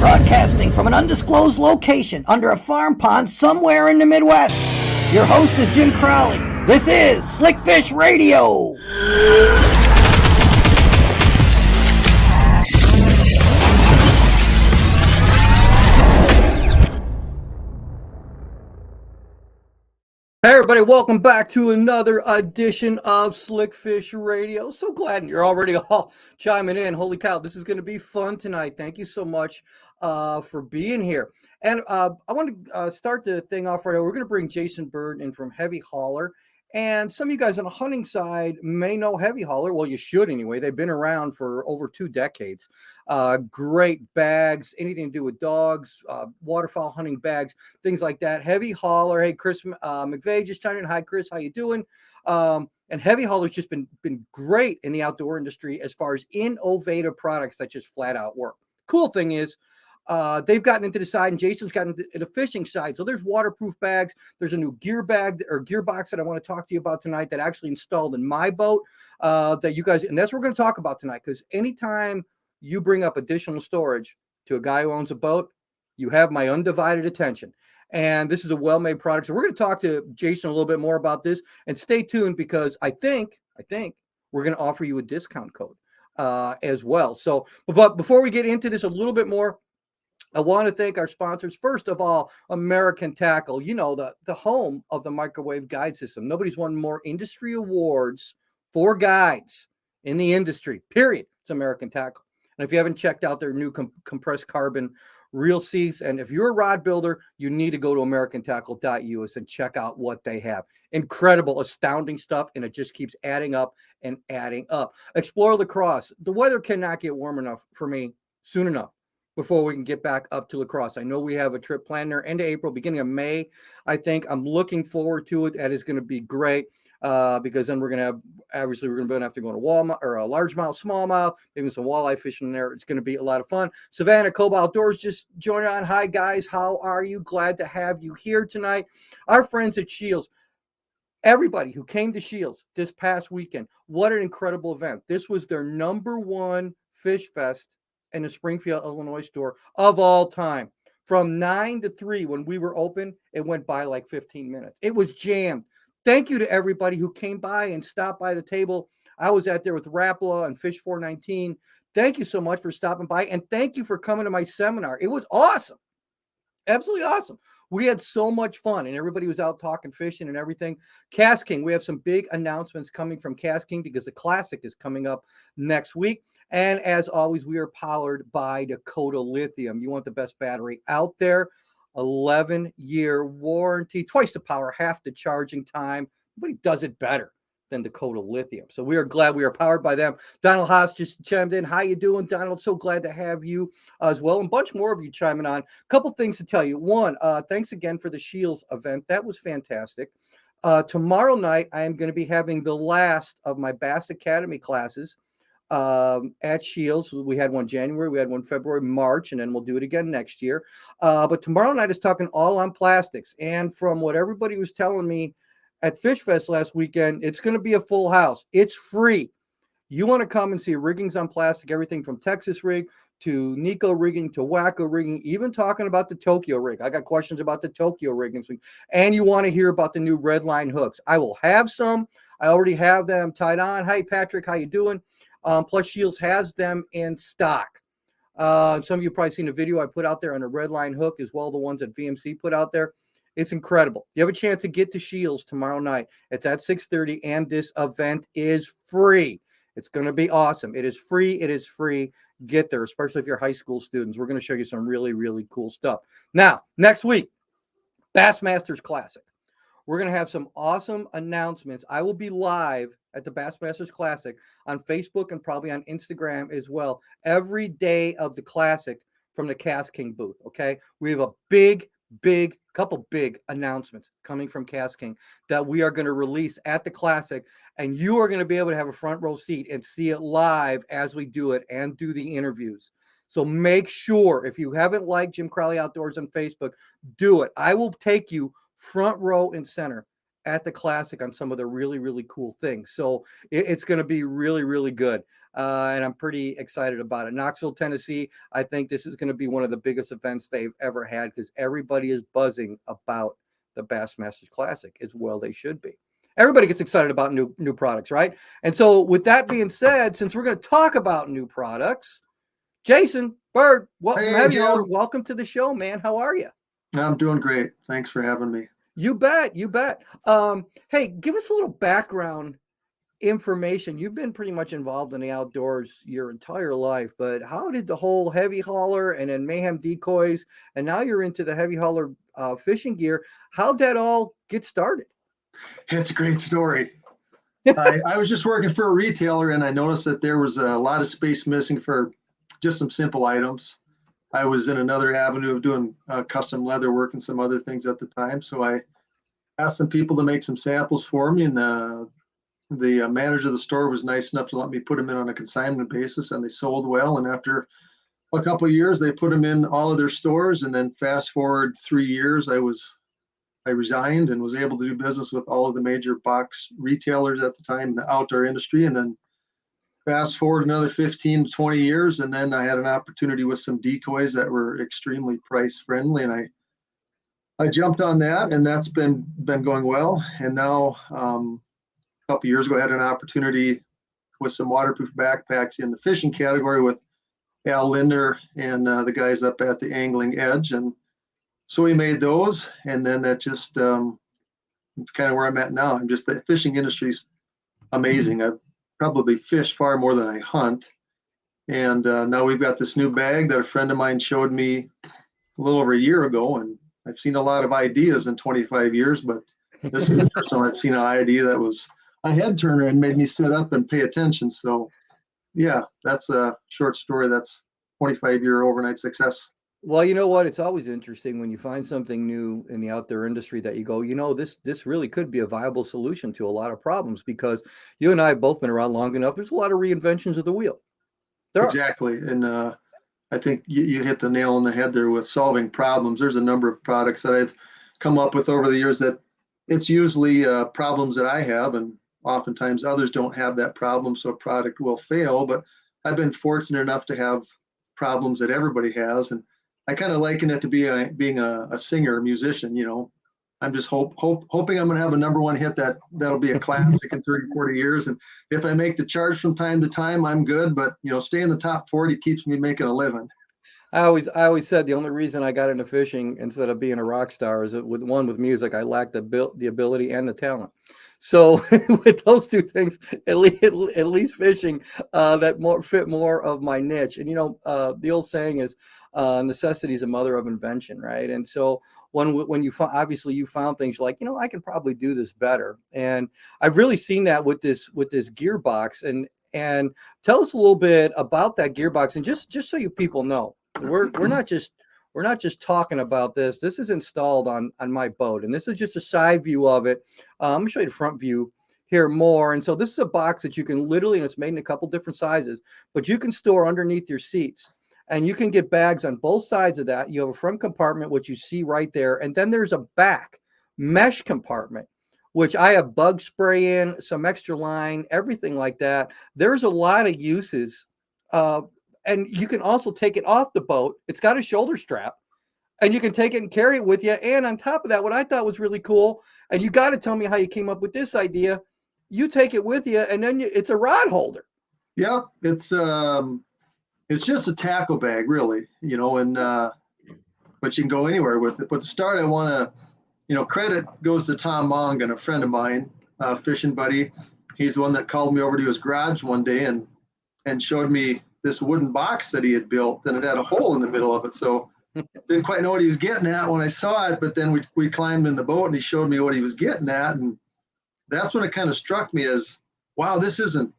Broadcasting from an undisclosed location under a farm pond somewhere in the Midwest. Your host is Jim Crowley. This is Slickfish Radio. Hey everybody, welcome back to another edition of Slickfish Radio. So glad you're already all chiming in. Holy cow, this is going to be fun tonight. Thank you so much for being here. And I want to start the thing off right now. We're going to bring Jason Bird in from Heavy Hauler. And some of you guys on the hunting side may know Heavy Hauler. Well, you should anyway. They've been around for over 2 decades. Great bags, anything to do with dogs, waterfowl hunting bags, things like that. Heavy Hauler. Hey, Chris McVeigh just chiming in. Hi, Chris. How you doing? And Heavy Hauler's just been great in the outdoor industry as far as innovative products such as flat out work. Cool thing is, they've gotten into the side, and Jason's gotten into the fishing side. So there's waterproof bags. There's a new gear bag or gear box that I want to talk to you about tonight that actually installed in my boat that you guys, and that's what we're going to talk about tonight, because anytime you bring up additional storage to a guy who owns a boat, you have my undivided attention. And this is a well-made product. So we're going to talk to Jason a little bit more about this, and stay tuned because I think we're going to offer you a discount code as well. So, but before we get into this a little bit more, I want to thank our sponsors. First of all, American Tackle, you know, the home of the microwave guide system. Nobody's won more industry awards for guides in the industry, period. It's American Tackle. And if you haven't checked out their new compressed carbon reel seats, and if you're a rod builder, you need to go to americantackle.us and check out what they have. Incredible, astounding stuff, and it just keeps adding up and adding up. Explore La Crosse. The weather cannot get warm enough for me soon enough before we can get back up to La Crosse. I know we have a trip planned there end of April, beginning of May. I think I'm looking forward to it. That is going to be great because then we're going to have, obviously, we're going to have to go to Walmart or a largemouth, smallmouth, maybe some walleye fishing there. It's going to be a lot of fun. Savannah Cobalt Outdoors just joined on. Hi, guys. How are you? Glad to have you here tonight. Our friends at Shields. Everybody who came to Shields this past weekend, what an incredible event. This was their #1 fish fest in the Springfield, Illinois store of all time. From 9 to 3 when we were open, it went by like 15 minutes. It was jammed. Thank you to everybody who came by and stopped by the table. I was out there with Rapala and Fish 419. Thank you so much for stopping by, and thank you for coming to my seminar. It was awesome. Absolutely awesome. We had so much fun, and everybody was out talking fishing and everything. KastKing, we have some big announcements coming from KastKing because the Classic is coming up next week. And as always, we are powered by Dakota Lithium. You want the best battery out there. 11-year warranty, twice the power, half the charging time. Nobody does it better than Dakota Lithium. So we are glad we are powered by them. Donald Haas just chimed in. How you doing, Donald? So glad to have you as well. And a bunch more of you chiming on. A couple things to tell you. One, thanks again for the Shields event. That was fantastic. Tomorrow night, I am going to be having the last of my Bass Academy classes at Shields. We had one January, we had one February, March, and then we'll do it again next year. But tomorrow night is talking all on plastics. And from what everybody was telling me at Fish Fest last weekend, it's going to be a full house. It's free. You want to come and see riggings on plastic, everything from Texas rig to Nico rigging to Wacko rigging, even talking about the Tokyo rig. I got questions about the Tokyo rig next week. And you want to hear about the new Redline hooks. I will have some. I already have them tied on. Hi, Patrick. How you doing? Plus, Shields has them in stock. Some of you probably seen a video I put out there on a Redline hook as well, the ones that VMC put out there. It's incredible. You have a chance to get to Shields tomorrow night. It's at 6:30, and this event is free. It's going to be awesome. It is free. It is free. Get there, especially if you're high school students. We're going to show you some really, really cool stuff. Now, next week, Bassmasters Classic. We're going to have some awesome announcements. I will be live at the Bassmasters Classic on Facebook and probably on Instagram as well every day of the Classic from the KastKing booth, okay? We have a couple big announcements coming from KastKing that we are going to release at the Classic, and you are going to be able to have a front row seat and see it live as we do it and do the interviews. So make sure, if you haven't liked Jim Crowley Outdoors on Facebook, do it. I will take you front row and center at the Classic on some of the really, really cool things. So it's going to be really, really good. And I'm pretty excited about it. Knoxville, Tennessee, I think this is going to be one of the biggest events they've ever had because everybody is buzzing about the Bassmasters Classic, as well they should be. Everybody gets excited about new products, right? And so with that being said, since we're going to talk about new products, Jason Bird, from Heavy Hauler, welcome to the show, man. How are you? I'm doing great. Thanks for having me. You bet. You bet. Hey, give us a little background information. You've been pretty much involved in the outdoors your entire life, but how did the whole Heavy Hauler and then Mayhem Decoys, and now you're into the Heavy Hauler fishing gear, how'd that all get started? It's a great story. I was just working for a retailer and I noticed that there was a lot of space missing for just some simple items. I was in another avenue of doing custom leather work and some other things at the time. So I asked some people to make some samples for me, and the manager of the store was nice enough to let me put them in on a consignment basis, and they sold well. And after a couple of years, they put them in all of their stores. And then fast forward 3 years, I resigned and was able to do business with all of the major box retailers at the time in the outdoor industry. And then fast forward another 15 to 20 years, and then I had an opportunity with some decoys that were extremely price friendly, and I jumped on that, and that's been going well. And now a couple of years ago, I had an opportunity with some waterproof backpacks in the fishing category with Al Linder and the guys up at the Angling Edge, and so we made those, and then that just it's kind of where I'm at now. I'm just, the fishing industry's amazing. I've probably fish far more than I hunt. And now we've got this new bag that a friend of mine showed me a little over a year ago. And I've seen a lot of ideas in 25 years, but this is the first time I've seen an idea that was a head turner and made me sit up and pay attention. So yeah, that's a short story. That's 25-year overnight success. Well, you know what? It's always interesting when you find something new in the outdoor industry that you go, this really could be a viable solution to a lot of problems, because you and I have both been around long enough. There's a lot of reinventions of the wheel. Exactly. And I think you hit the nail on the head there with solving problems. There's a number of products that I've come up with over the years that it's usually problems that I have, and oftentimes others don't have that problem, so a product will fail. But I've been fortunate enough to have problems that everybody has, and I kind of liken it to being a singer, a musician. I'm just hoping I'm going to have a number one hit that'll be a classic in 30, 40 years. And if I make the charts from time to time, I'm good. But stay in the top 40 keeps me making a living. I always said the only reason I got into fishing instead of being a rock star is that with music, I lacked the ability and the talent. So with those two things, at least fishing, that fit more of my niche. And the old saying is, necessity is a mother of invention, right? And so when you obviously you found things like, I can probably do this better, and I've really seen that with this gearbox. And tell us a little bit about that gearbox, and just so you people know, we're not just talking about this. This is installed on my boat, and this is just a side view of it. I'm gonna show you the front view here more. And so this is a box that you can literally, and it's made in a couple different sizes, but you can store underneath your seats, and you can get bags on both sides of that. You have a front compartment, which you see right there, and then there's a back mesh compartment, which I have bug spray in, some extra line, everything like that. There's a lot of uses. And you can also take it off the boat. It's got a shoulder strap, and you can take it and carry it with you. And on top of that, what I thought was really cool, and you got to tell me how you came up with this idea, you take it with you, and then it's a rod holder. Yeah, it's just a tackle bag, really, and but you can go anywhere with it. But to start, I want to, credit goes to Tom Mongan, a friend of mine, fishing buddy. He's the one that called me over to his garage one day and showed me this wooden box that he had built, and it had a hole in the middle of it. So didn't quite know what he was getting at when I saw it, but then we climbed in the boat and he showed me what he was getting at. And that's when it kind of struck me as, wow, this isn't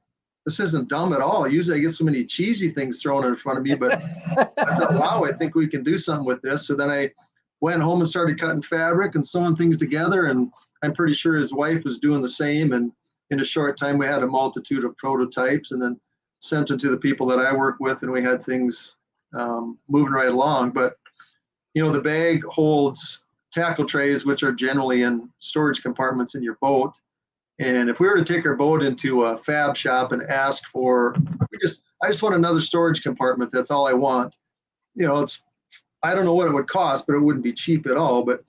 dumb at all. Usually I get so many cheesy things thrown in front of me, but I thought, wow, I think we can do something with this. So then I went home and started cutting fabric and sewing things together. And I'm pretty sure his wife was doing the same. And in a short time, we had a multitude of prototypes, and then sent them to the people that I work with, and we had things moving right along. But the bag holds tackle trays, which are generally in storage compartments in your boat. And if we were to take our boat into a fab shop and ask for, I just want another storage compartment. That's all I want. I don't know what it would cost, but it wouldn't be cheap at all. But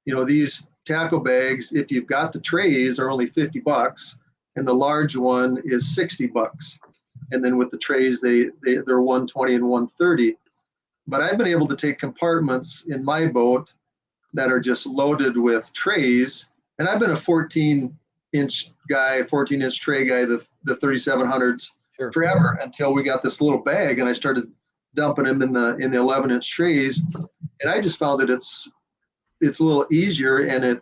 these tackle bags, if you've got the trays, are only $50, and the large one is $60. And then with the trays, they're $120 and $130. But I've been able to take compartments in my boat that are just loaded with trays. And I've been a 14-inch tray guy, the 3700s, Sure. forever, until we got this little bag and I started dumping them in the 11-inch trays. And I just found that it's a little easier, and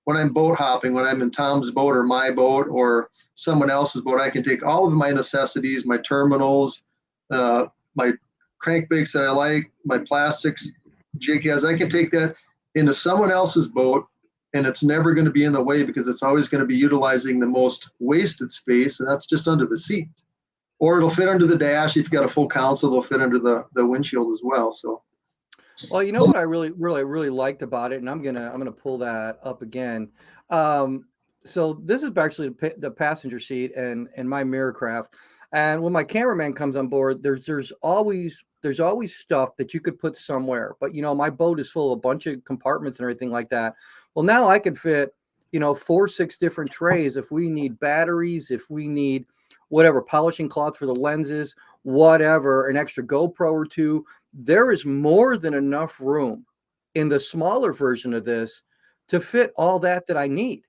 when I'm boat hopping, when I'm in Tom's boat or my boat or someone else's boat, I can take all of my necessities, my terminals, my crankbaits that I like, my plastics, jig heads. I can take that into someone else's boat, and it's never going to be in the way because it's always going to be utilizing the most wasted space, and that's just under the seat. Or it'll fit under the dash. If you've got a full console, it'll fit under the windshield as well. So. Well, you know what I really liked about it, and I'm gonna pull that up again. So this is actually the passenger seat and my mirror craft. And when my cameraman comes on board, there's always stuff that you could put somewhere. But my boat is full of a bunch of compartments and everything like that. Well, now I could fit 4-6 different trays if we need batteries, if we need whatever, polishing cloths for the lenses, whatever, an extra GoPro or two. There is more than enough room in the smaller version of this to fit all that I need.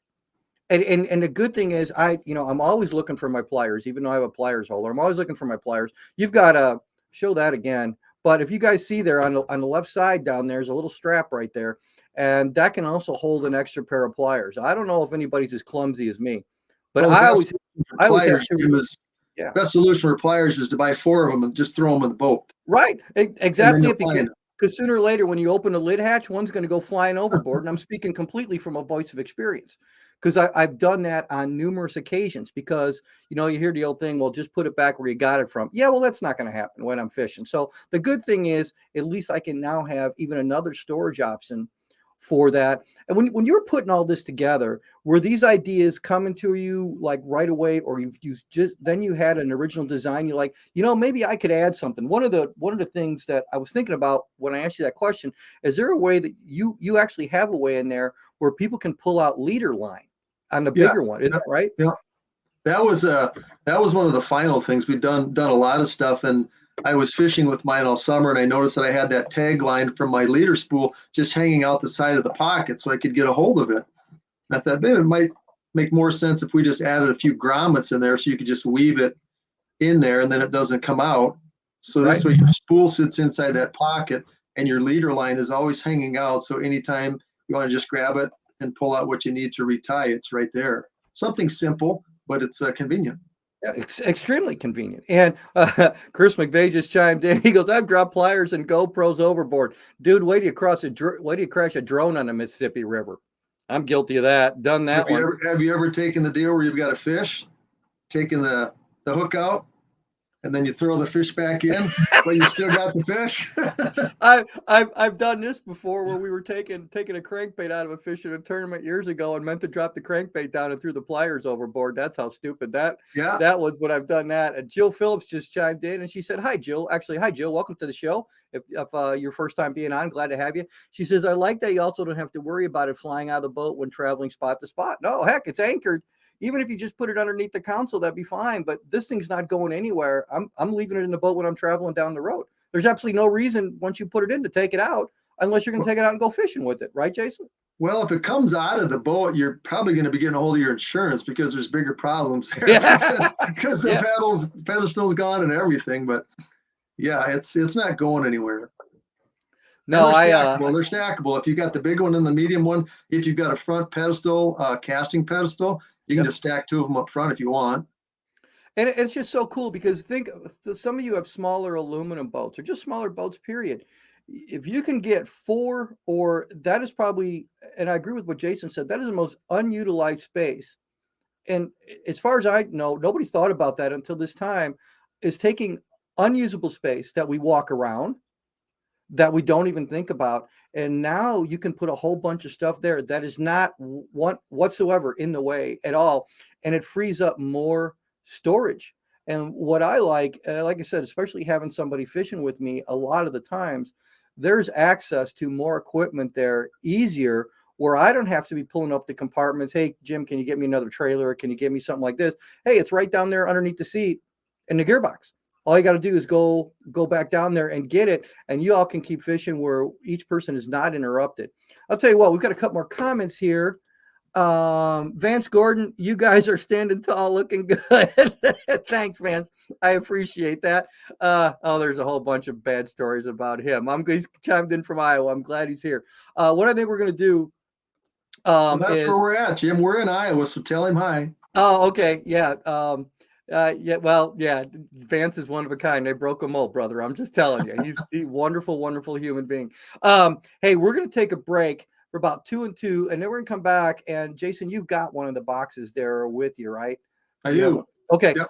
And the good thing is I'm always looking for my pliers, even though I have a pliers holder. I'm always looking for my pliers. You've got to show that again. But if you guys see there on the left side down there's a little strap right there, and that can also hold an extra pair of pliers. I don't know if anybody's as clumsy as me, but I always have to. Yeah. Best solution for pliers is to buy 4 of them and just throw them in the boat. Right. Exactly. Because sooner or later, when you open the lid hatch, one's going to go flying overboard. And I'm speaking completely from a voice of experience, because I've done that on numerous occasions. Because, you hear the old thing, well, just put it back where you got it from. Yeah, well, that's not going to happen when I'm fishing. So the good thing is, at least I can now have even another storage option for that. And when you were putting all this together, were these ideas coming to you like right away, or you had an original design? You're like, maybe I could add something. One of the things that I was thinking about when I asked you that question, is there a way that you actually have a way in there where people can pull out leader line on the bigger one? Is that right? Yeah, that was one of the final things. We've done a lot of stuff, and I was fishing with mine all summer, and I noticed that I had that tag line from my leader spool just hanging out the side of the pocket so I could get a hold of it. And I thought, maybe it might make more sense if we just added a few grommets in there so you could just weave it in there and then it doesn't come out. So this way your spool sits inside that pocket and your leader line is always hanging out. So anytime you want to just grab it and pull out what you need to retie, it's right there. Something simple, but it's convenient. Yeah, extremely convenient. And Chris McVeigh just chimed in. He goes, "I've dropped pliers and GoPros overboard, dude. Wait till you crash a drone on the Mississippi River." I'm guilty of that. Done that one. Have you ever taken the deal where you've got a fish, taken the hook out, and then you throw the fish back in, but you still got the fish? I've done this before, where we were taking a crankbait out of a fish in a tournament years ago and meant to drop the crankbait down and threw the pliers overboard. That's how stupid that was when I've done that. And Jill Phillips just chimed in and she said, "Hi, Jill. Actually, hi, Jill. Welcome to the show. If your first time being on, glad to have you." She says, "I like that you also don't have to worry about it flying out of the boat when traveling spot to spot. No, heck, it's anchored. Even if you just put it underneath the console, that'd be fine. But this thing's not going anywhere. I'm leaving it in the boat when I'm traveling down the road. There's absolutely no reason once you put it in to take it out, unless you're going to take it out and go fishing with it, right, Jason?" Well, if it comes out of the boat, you're probably going to be getting a hold of your insurance, because there's bigger problems there. because the pedestal's gone and everything. But yeah, it's not going anywhere. No, they're stackable. If you got the big one and the medium one, if you've got a front pedestal, casting pedestal, you can just stack 2 of them up front if you want. And it's just so cool, because some of you have smaller aluminum boats or just smaller boats, period. If you can get 4, or that is probably, and I agree with what Jason said, that is the most unutilized space. And as far as I know, nobody's thought about that until this time, is taking unusable space that we walk around, that we don't even think about. And now you can put a whole bunch of stuff there that is not whatsoever in the way at all. And it frees up more storage. And what I like I said, especially having somebody fishing with me, a lot of the times there's access to more equipment there easier, where I don't have to be pulling up the compartments. Hey, Jim, can you get me another trailer? Can you get me something like this? Hey, it's right down there underneath the seat in the gearbox. All you got to do is go back down there and get it, and you all can keep fishing where each person is not interrupted. I'll tell you what, we've got a couple more comments here. Vance Gordon, you guys are standing tall, looking good. Thanks, Vance. I appreciate that. There's a whole bunch of bad stories about him. He's chimed in from Iowa. I'm glad he's here. What I think we're going to do. Well, that's where we're at, Jim. We're in Iowa, so tell him hi. Oh, okay. Yeah. Vance is one of a kind. They broke a mold, brother. I'm just telling you. He's a wonderful, wonderful human being. Hey, we're going to take a break for about 2 and 2, and then we're going to come back. And Jason, you've got one of the boxes there with you, right? I do. Okay. Yep.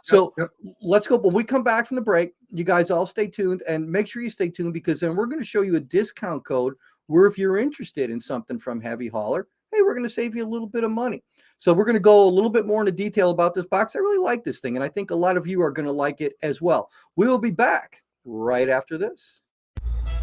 Let's go. When we come back from the break, you guys all stay tuned, and make sure you stay tuned, because then we're going to show you a discount code where if you're interested in something from Heavy Hauler, hey, we're going to save you a little bit of money. So we're going to go a little bit more into detail about this box. I really like this thing, and I think a lot of you are going to like it as well. We will be back right after this.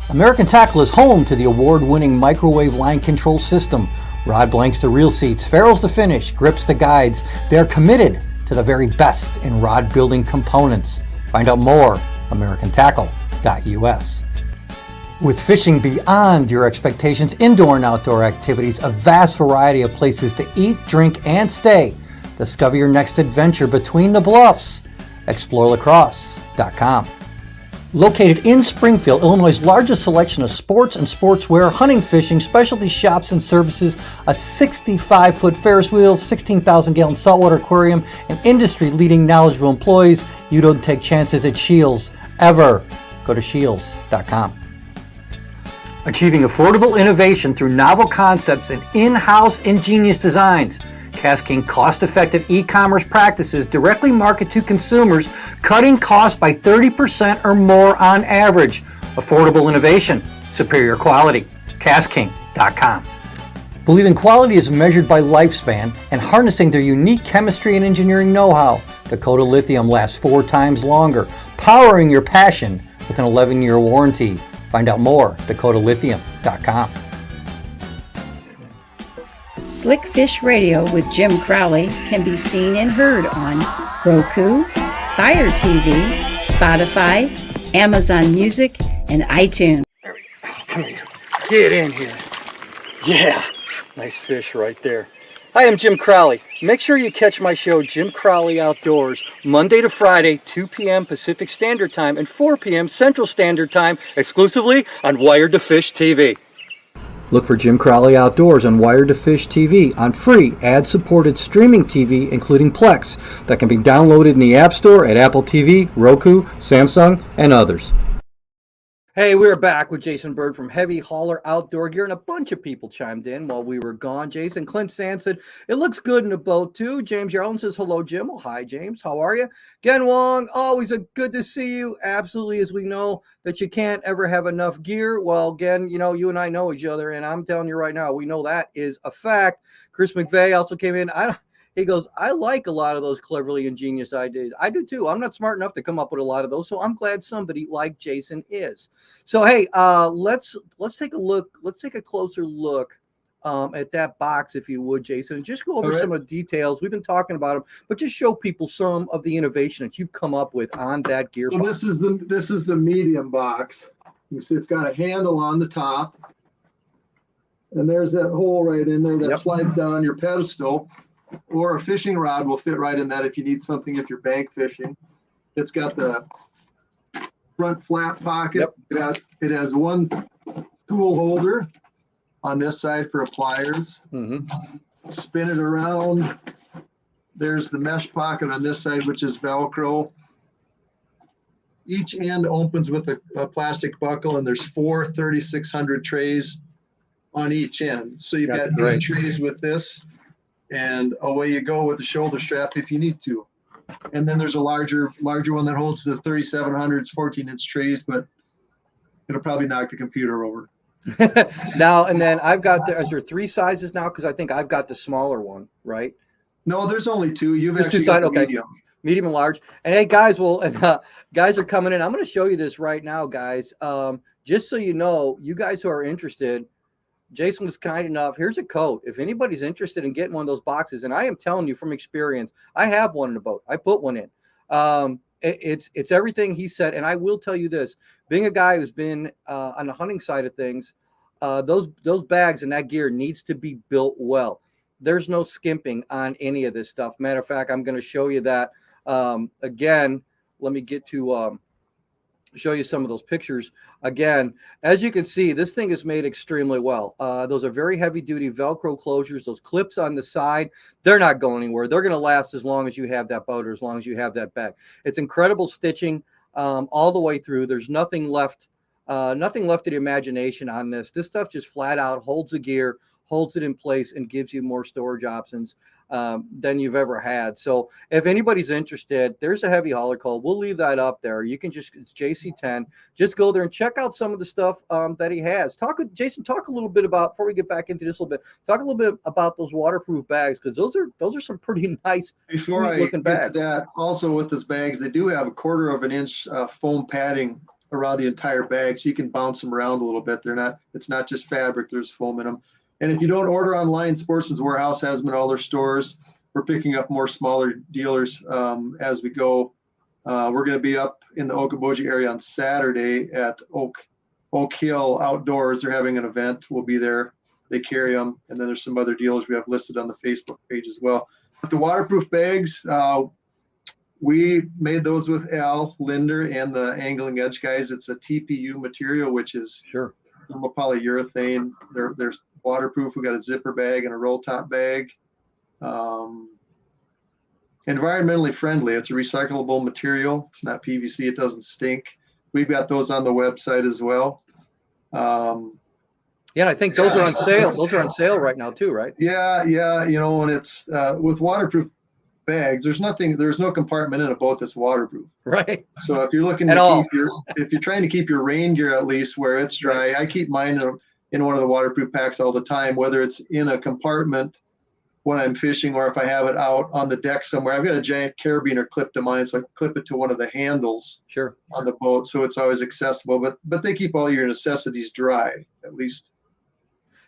American Tackle is home to the award-winning microwave line control system. Rod blanks to reel seats, ferrules to finish, grips to guides. They're committed to the very best in rod building components. Find out more, americantackle.us. With fishing beyond your expectations, indoor and outdoor activities, a vast variety of places to eat, drink, and stay. Discover your next adventure between the bluffs. ExploreLaCrosse.com. Located in Springfield, Illinois' largest selection of sports and sportswear, hunting, fishing, specialty shops and services, a 65-foot Ferris wheel, 16,000-gallon saltwater aquarium, and industry-leading knowledgeable employees. You don't take chances at Shields ever. Go to Shields.com. Achieving affordable innovation through novel concepts and in-house ingenious designs. KastKing cost-effective e-commerce practices directly market to consumers, cutting costs by 30% or more on average. Affordable innovation, superior quality. KastKing.com. Believing quality is measured by lifespan and harnessing their unique chemistry and engineering know-how. Dakota Lithium lasts 4 times longer, powering your passion with an 11-year warranty. Find out more, DakotaLithium.com. Slick Fish Radio with Jim Crowley can be seen and heard on Roku, Fire TV, Spotify, Amazon Music, and iTunes. Come here. Get in here. Yeah, nice fish right there. Hi, I'm Jim Crowley. Make sure you catch my show, Jim Crowley Outdoors, Monday to Friday, 2 p.m. Pacific Standard Time and 4 p.m. Central Standard Time, exclusively on Wired to Fish TV. Look for Jim Crowley Outdoors on Wired to Fish TV on free ad-supported streaming TV, including Plex, that can be downloaded in the App Store at Apple TV, Roku, Samsung, and others. Hey, we're back with Jason Bird from Heavy Hauler Outdoor Gear, and a bunch of people chimed in while we were gone. Jason, Clint Sand said, it looks good in a boat too. James Yarlin says, hello, Jim. Well, hi, James. How are you? Gen Wong, always a good to see you. Absolutely, as we know that you can't ever have enough gear. Well, again, you and I know each other, and I'm telling you right now, we know that is a fact. Chris McVeigh also came in. He goes, I like a lot of those cleverly ingenious ideas. I do too. I'm not smart enough to come up with a lot of those, so I'm glad somebody like Jason is. So hey, let's take a look. Let's take a closer look at that box, if you would, Jason, and just go over some of the details. We've been talking about them, but just show people some of the innovation that you've come up with on that gear box. This is the medium box. You see, it's got a handle on the top, and there's that hole right in there that slides down on your pedestal. Or a fishing rod will fit right in that if you need something, if you're bank fishing. It's got the front flap pocket. It has one tool holder on this side for pliers. Spin it around. There's the mesh pocket on this side, which is Velcro. Each end opens with a plastic buckle, and there's 4 3600 trays on each end. So you've got 8 trays with this. And away you go with the shoulder strap if you need to. And then there's a larger one that holds the 3700s, 14-inch trays. But it'll probably knock the computer over. Now, and then I've got is there 3 sizes now? Because I think I've got the smaller one, right? No, there's only 2. You've There's actually 2 got sides, the okay. medium. Medium and large. And hey, guys, guys are coming in. I'm going to show you this right now, guys. Just so you know, you guys who are interested, Jason was kind enough. Here's a code. If anybody's interested in getting one of those boxes, and I am telling you from experience, I have one in the boat. I put one in. It's everything he said. And I will tell you this, being a guy who's been on the hunting side of things, those bags and that gear needs to be built well. There's no skimping on any of this stuff. Matter of fact, I'm going to show you that again. Let me get to show you some of those pictures again. As you can see, this thing is made extremely well. Those are very heavy duty Velcro closures. Those clips on the side, they're not going anywhere. They're going to last as long as you have that boat or as long as you have that bag. It's incredible stitching all the way through. There's nothing left to the imagination on this. This stuff just flat out holds the gear, holds it in place, and gives you more storage options than you've ever had. So if anybody's interested, there's a heavy hauler code. We'll leave that up there. You can it's JC10. Just go there and check out some of the stuff that he has. Jason, talk a little bit about, before we get back into this a little bit, talk a little bit about those waterproof bags, because those are some pretty nice looking bags. To that, also with those bags, they do have a 1/4 of an inch foam padding around the entire bag, so you can bounce them around a little bit. It's not just fabric, there's foam in them. And if you don't order online, Sportsman's Warehouse has them in all their stores. We're picking up more smaller dealers as we go. We're going to be up in the Okoboji area on Saturday at Oak Hill Outdoors. They're having an event. We'll be there. They carry them. And then there's some other dealers we have listed on the Facebook page as well. But the waterproof bags, we made those with Al Linder and the Angling Edge guys. It's a TPU material, which is thermopolyurethane. They're waterproof. We got a zipper bag and a roll top bag. Environmentally friendly. It's a recyclable material. It's not PVC. It doesn't stink. We've got those on the website as well. Yeah, I think those are on sale. Those are on sale right now too, right? Yeah. You know, and it's with waterproof bags, there's no compartment in a boat that's waterproof. Right. So if you're looking to if you're trying to keep your rain gear at least where it's dry, I keep mine in one of the waterproof packs all the time, whether it's in a compartment when I'm fishing or if I have it out on the deck somewhere. I've got a giant carabiner clip to mine, so I can clip it to one of the handles on the boat, so it's always accessible. But they keep all your necessities dry, at least.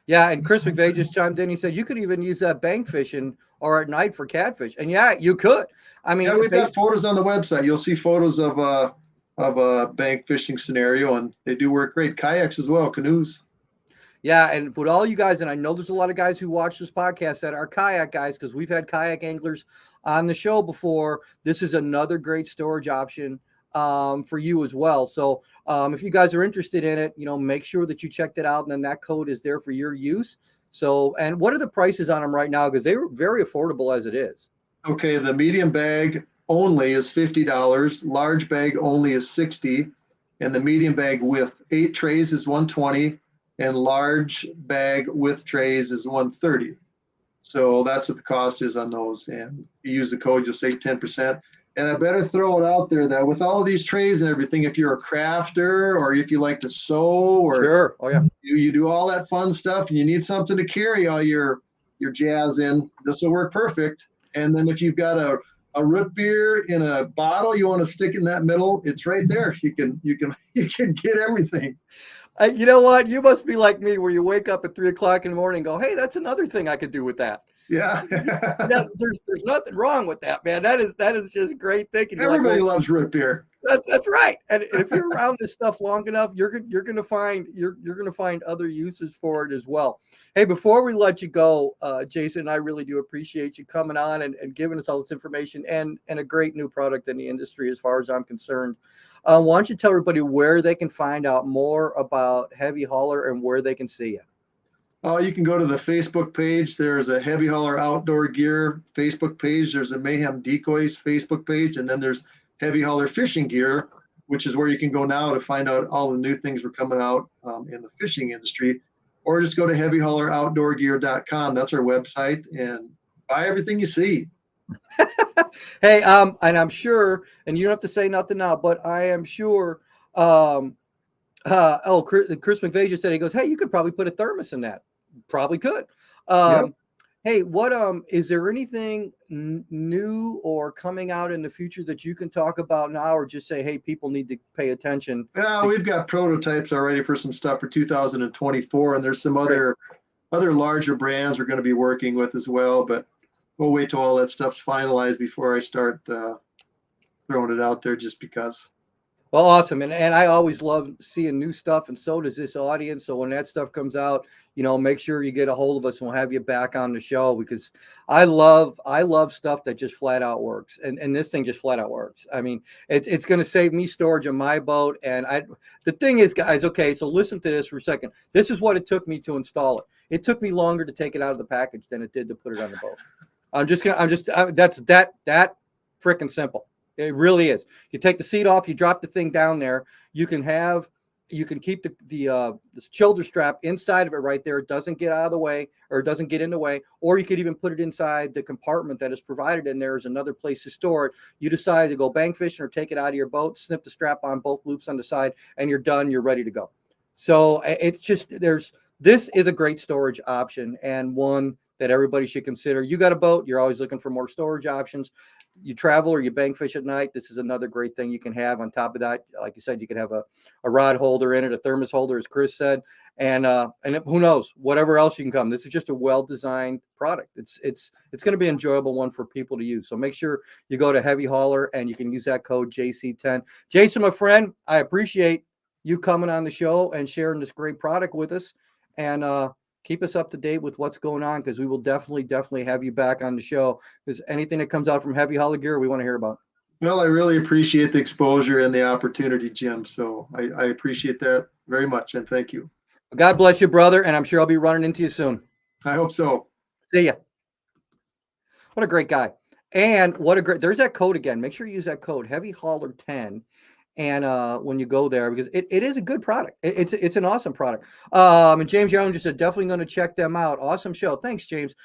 Yeah, and Chris McVeigh just chimed in. He said you could even use that bank fishing or at night for catfish. And yeah, you could. I mean, we've got photos on the website. You'll see photos of a bank fishing scenario, and they do work great. Kayaks as well, canoes. Yeah, and with all you guys, and I know there's a lot of guys who watch this podcast that are kayak guys, because we've had kayak anglers on the show before. This is another great storage option for you as well. So if you guys are interested in it, make sure that you checked it out, and then that code is there for your use. So, and what are the prices on them right now? Because they were very affordable as it is. Okay, the medium bag only is $50. Large bag only is $60, and the medium bag with 8 trays is $120, and large bag with trays is $130. So that's what the cost is on those. And if you use the code, you'll save 10%. And I better throw it out there that with all of these trays and everything, if you're a crafter or if you like to sew or you do all that fun stuff and you need something to carry all your jazz in, this will work perfect. And then if you've got a root beer in a bottle you want to stick in that middle, it's right there. You can get everything. You know what? You must be like me, where you wake up at 3 o'clock in the morning and go, "Hey, that's another thing I could do with that." Yeah. There's nothing wrong with that, man. That is just great thinking. Everybody loves root beer. That's right. And if you're around this stuff long enough, you're gonna find other uses for it as well. Hey, before we let you go, Jason, I really do appreciate you coming on and giving us all this information and a great new product in the industry as far as I'm concerned. Why don't you tell everybody where they can find out more about Heavy Hauler and where they can see you? You can go to the Facebook page. There's a Heavy Hauler Outdoor Gear Facebook page. There's a Mayhem Decoys Facebook page. And then there's Heavy Hauler Fishing Gear, which is where you can go now to find out all the new things we're coming out in the fishing industry. Or just go to heavyhauleroutdoorgear.com. That's our website, and buy everything you see. Hey, and I'm sure, and you don't have to say nothing now, but I am sure Chris McVeigh just said, he goes, hey, you could probably put a thermos in that. Probably could. Yep. Hey, what is there anything new or coming out in the future that you can talk about now, or just say, hey, people need to pay attention? Yeah, we've got prototypes already for some stuff for 2024, and there's some other larger brands we're going to be working with as well. But we'll wait till all that stuff's finalized before I start throwing it out there, just because. Well, awesome. And I always love seeing new stuff, and so does this audience. So when that stuff comes out, make sure you get a hold of us and we'll have you back on the show, because I love stuff that just flat out works. And this thing just flat out works. I mean, it's going to save me storage on my boat. And the thing is, guys, okay, so listen to this for a second. This is what it took me to install it. It took me longer to take it out of the package than it did to put it on the boat. That's that freaking simple. It really is. You take the seat off, you drop the thing down there. You can keep the shoulder strap inside of it right there. It doesn't get out of the way, or it doesn't get in the way. Or you could even put it inside the compartment that is provided in there as another place to store it. You decide to go bank fishing or take it out of your boat, snip the strap on both loops on the side, and you're done. You're ready to go. So it's just, this is a great storage option, and one that everybody should consider. You got a boat, you're always looking for more storage options. You travel or you bank fish at night, this is another great thing you can have. On top of that, like you said, you could have a rod holder in it, a thermos holder, as Chris said, and who knows, whatever else you can come. This is just a well-designed product. It's going to be an enjoyable one for people to use. So make sure you go to Heavy Hauler and you can use that code JC10. Jason, my friend, I appreciate you coming on the show and sharing this great product with us, and keep us up to date with what's going on, because we will definitely have you back on the show, because anything that comes out from Heavy Hauler Gear, we want to hear about. Well, I really appreciate the exposure and the opportunity, Jim. So I appreciate that very much, and thank you. God bless you, brother, and I'm sure I'll be running into you soon. I hope so. See ya. What a great guy. And there's that code again. Make sure you use that code, Heavy Hauler 10. And when you go there, because it is a good product. It's an awesome product. And James Young just said, definitely going to check them out. Awesome show. Thanks, James.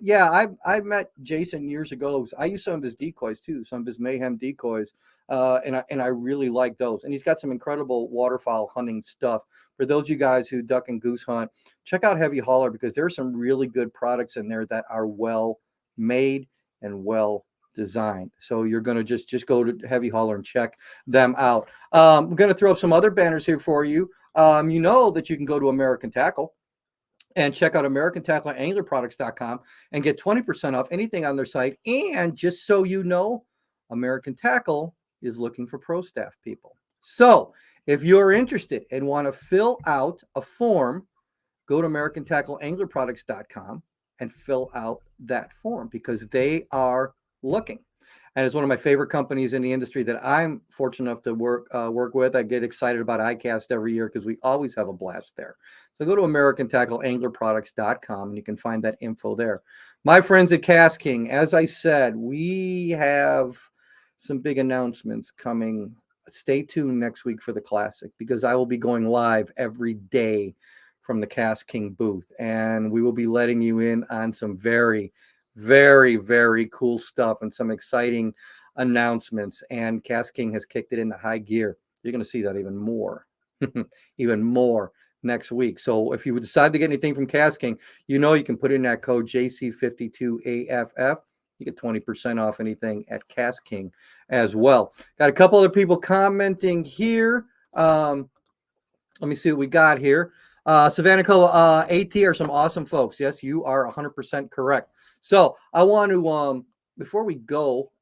Yeah, I met Jason years ago. I used some of his decoys too, some of his Mayhem decoys. And I really like those. And he's got some incredible waterfowl hunting stuff. For those of you guys who duck and goose hunt, check out Heavy Hauler, because there's some really good products in there that are well made and well design. So you're going to just go to Heavy Hauler and check them out. I'm going to throw up some other banners here for you. You know that you can go to American Tackle and check out American Tackle at anglerproducts.com and get 20% off anything on their site. And just so you know, American Tackle is looking for pro staff people. So if you're interested and want to fill out a form, go to American Tackle anglerproducts.com and fill out that form, because they are looking. And it's one of my favorite companies in the industry that I'm fortunate enough to work with. I get excited about ICAST every year because we always have a blast there. So go to AmericanTackleAnglerProducts.com and you can find that info there. My friends at KastKing, as I said, we have some big announcements coming. Stay tuned next week for the Classic, because I will be going live every day from the KastKing booth, and we will be letting you in on some very, very cool stuff and some exciting announcements. And KastKing has kicked it into high gear. You're going to see that even more next week. So if you decide to get anything from KastKing, you can put in that code JC52AFF. You get 20% off anything at KastKing as well. Got a couple other people commenting here. Let me see what we got here. Savannah AT are some awesome folks. Yes, you are 100% correct. So I want to, before we go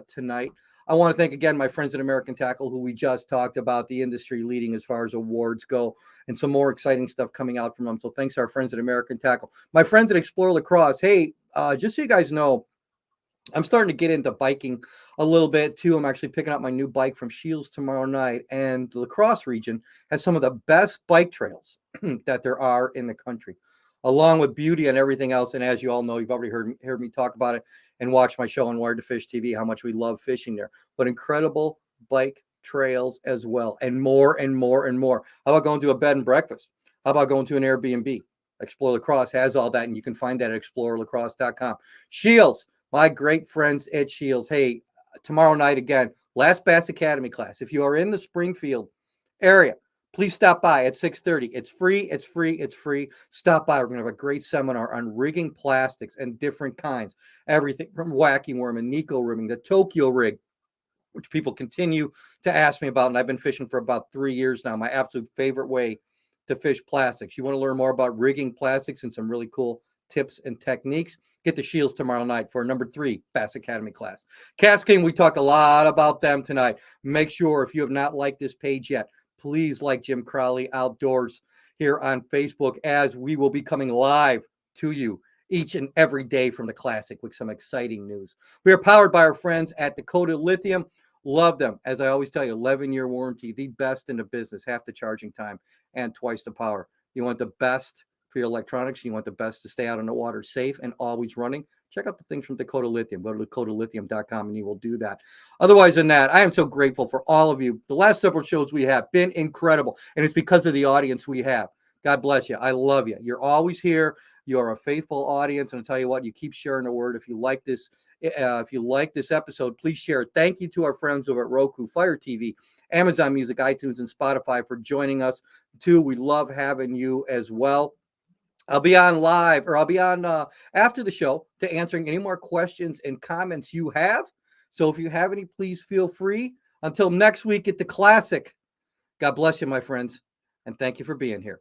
tonight, I want to thank again my friends at American Tackle, who we just talked about, the industry leading as far as awards go, and some more exciting stuff coming out from them. So thanks to our friends at American Tackle. My friends at Explore Lacrosse. Hey, just so you guys know, I'm starting to get into biking a little bit too. I'm actually picking up my new bike from Shields tomorrow night, and the La Crosse region has some of the best bike trails that there are in the country, along with beauty and everything else. And as you all know, you've already heard me talk about it and watch my show on Wired to Fish TV, how much we love fishing there, but incredible bike trails as well, and more and more and more. How about going to a bed and breakfast? How about going to an Airbnb? Explore Lacrosse has all that, and you can find that at explorelacrosse.com. Shields. My great friends at Shields. Hey, tomorrow night again, Last Bass Academy class. If you are in the Springfield area, please stop by at 6:30. It's free. It's free. It's free. Stop by. We're going to have a great seminar on rigging plastics and different kinds. Everything from wacky worm and Nico rigging to Tokyo rig, which people continue to ask me about. And I've been fishing for about 3 years now. My absolute favorite way to fish plastics. You want to learn more about rigging plastics and some really cool tips and techniques? Get the Shields tomorrow night for number 3 Bass Academy class. Cast King, we talked a lot about them tonight. Make sure if you have not liked this page yet, please like Jim Crowley Outdoors here on Facebook, as we will be coming live to you each and every day from the Classic with some exciting news. We are powered by our friends at Dakota Lithium. Love them. As I always tell you, 11-year warranty, the best in the business, half the charging time and twice the power. You want the best for your electronics. You want the best to stay out on the water safe and always running. Check out the things from Dakota Lithium. Go to dakotalithium.com and you will do that. Otherwise than that, I am so grateful for all of you. The last several shows we have been incredible, and it's because of the audience we have. God bless you. I love you. You're always here. You're a faithful audience, and I'll tell you what, you keep sharing the word. If you like this episode, please share it. Thank you to our friends over at Roku, Fire TV, Amazon Music, iTunes, and Spotify for joining us too. We love having you as well. I'll be on live, or I'll be on after the show to answering any more questions and comments you have. So if you have any, please feel free. Until next week at the Classic, God bless you, my friends, and thank you for being here.